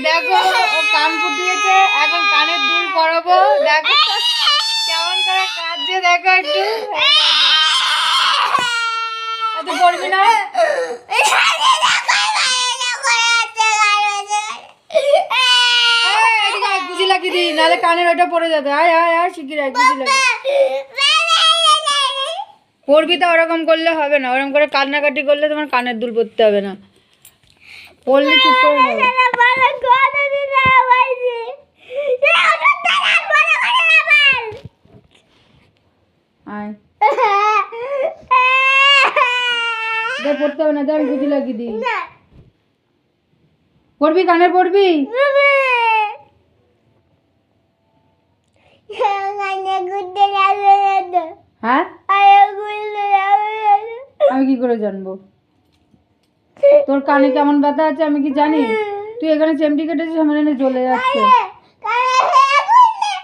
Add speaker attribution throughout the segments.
Speaker 1: দেখো ও কান ফুটিয়েছে, এখন কানের দুল পরাবো। দেখো কেমন করে কাঁদছে, দেখো একটু। তুই পড়বি না? গুজি লাগিয়ে দিই, নাহলে কানের ওইটা পড়ে যাবে। আয় আয় আয় শিগগির আয়, গুজি লাগিয়ে। পড়বি তো, ওরকম করলে হবে না। ওরকম করে কান্নাকাটি করলে তোমার কানের দুল পড়তে হবে না। পড়লে চুপ করে হবে। আয় পড়তে হবে না, দেখ গুজি লাগিয়ে দিই। পড়বি, কানের পড়বি? হ্যাঁ, আমি কি করে জানবো তোর কানে কেমন ব্যথা আছে? আমি কি জানি? তুই এখানে চেমটি কেটেছিস, আমার এনে জ্বলে যাচ্ছে।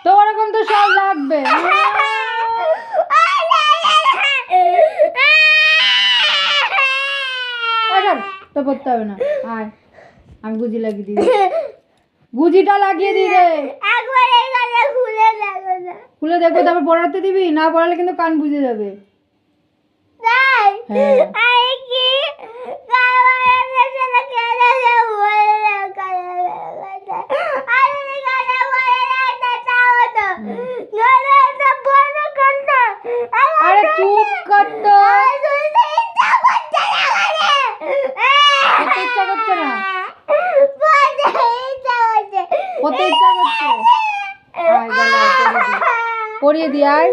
Speaker 1: তো ওরকম তো সব লাগবে। তো পড়তে হবে না, আয় আমি গুজি লাগিয়ে দিই। গুজিটা লাগিয়ে দিই রে। খুলে দেখবো, তারপর পড়াতে দিবি? না পড়ালে কিন্তু কান বুঝে যাবে। আরে চুপ কর তো, ইচ্ছা করছে না, পড়তে ইচ্ছা করছে। পড়িয়ে দি, আয়।